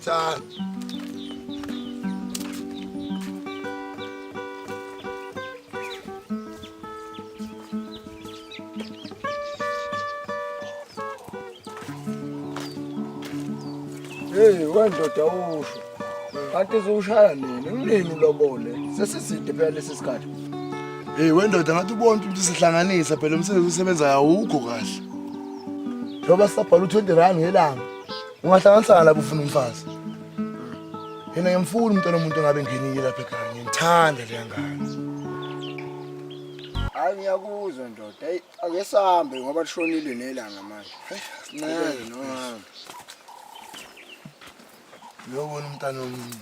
Cha. Hey, wendoda usho. Kanti uzoshaya nini? Unini ulobole? Sesiside phela lesi sikhathi. Hey wendoda ngathi ubona ukuthi sihlanganisa phela umsebenzi usebenza awukho kahle. Njoba sisabhala u20 rand ngelanga. Ungahlanganisa lapho ufuna umfazi. Yena ngiyamfuna umntwana umuntu ngabe ngenile lapha ekhaya. Ngiyithanda le ngane. Hayi ngiyakuzwa ndoda. Hey, ake sambe ngoba lishonile nelanga manje. Sincane no. Uyobona umntwana womuntu.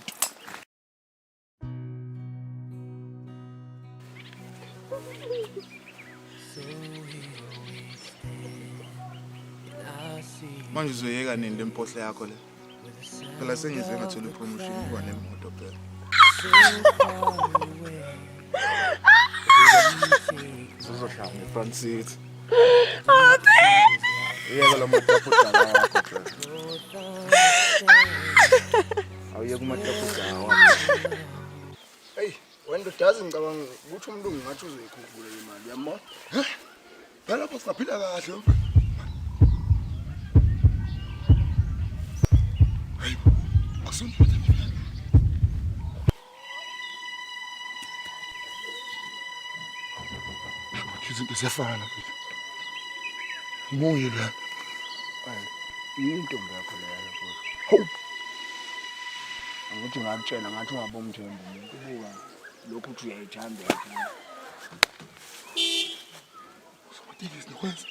Manje uzoyeka nini lempohle yakho le? Phela sengize ngathola ipromotion kuba nemoto phela. Uzohlala ngefront seat. Oh, baby. Yeka la matapudala wakho phela. Awuyeka umatapudala wakho. Hey, wendoda yazi ngicabanga ukuthi umlungu ngathi uzoyikhuphula imali yamo. Nalapho sisaphila kahle. Hayi. Akusonto. Izinto siyafana mfethu. Moya la. Into ngakho leyo futhi. Hawu. Angithi ngakutshela ngathi ungabomthembu umuntu buka lokhu uthi uyayithanda yakho. Somatekisi nokwenza.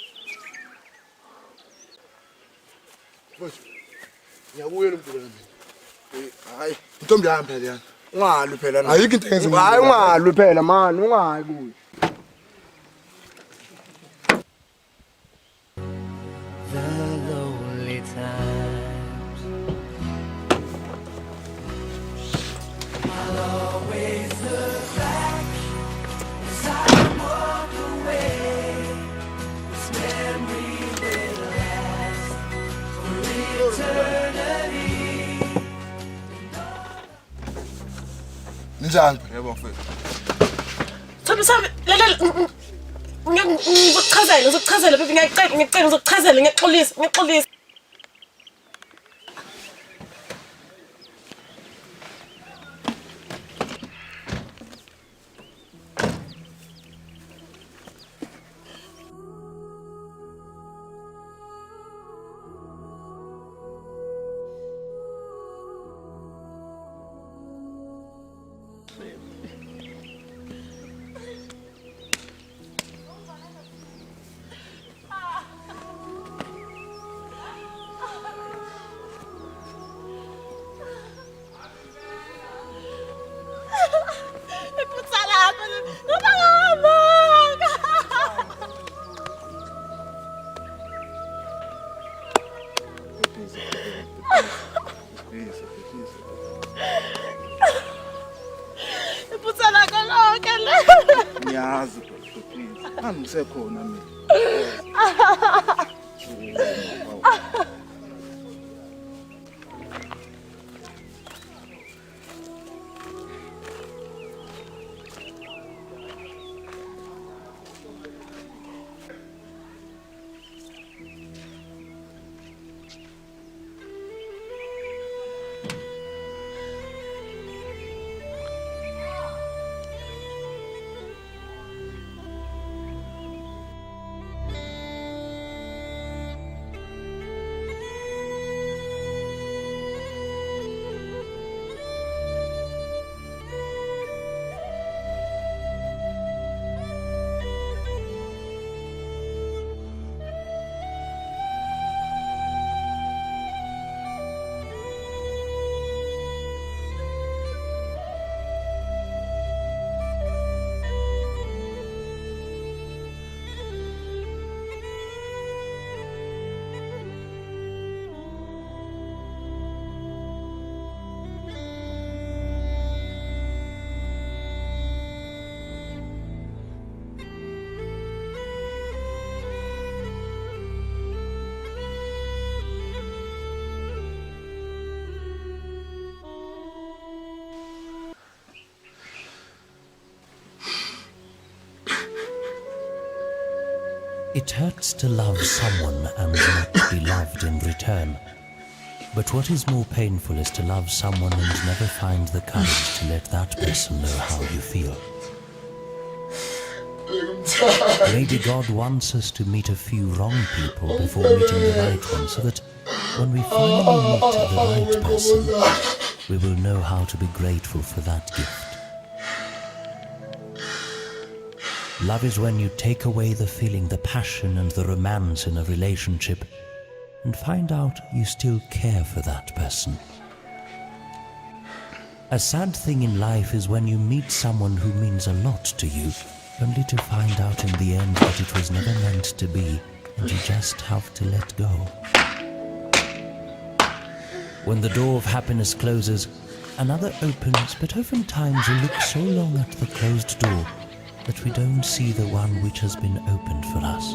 Mfethu. Ngiyabuyela umpilo nami. Hayi, Intombi yami phela yana. ungalwi phela. Ayikho into engenza. Hayi ungalwi phela man, ungayi kuyo. Njani? Yebo mfethu. Sabe ngizokuchazela baby ngiyacela ngizokuchazela ngiyaxolisa. Ngiyazi please. Angisekhona mina. It hurts to love someone and not be loved in return. But what is more painful is to love someone and never find the courage to let that person know how you feel. Maybe God wants us to meet a few wrong people before meeting the right one, so that when we finally meet the right person, we will know how to be grateful for that gift. Love is when you take away the feeling, the passion and the romance in a relationship and find out you still care for that person. A sad thing in life is when you meet someone who means a lot to you, only to find out in the end that it was never meant to be and you just have to let go. When the door of happiness closes, another opens, but oftentimes we look so long at the closed door that we don't see the one which has been opened for us.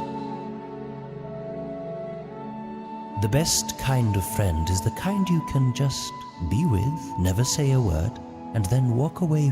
The best kind of friend is the kind you can just be with, never say a word, and then walk away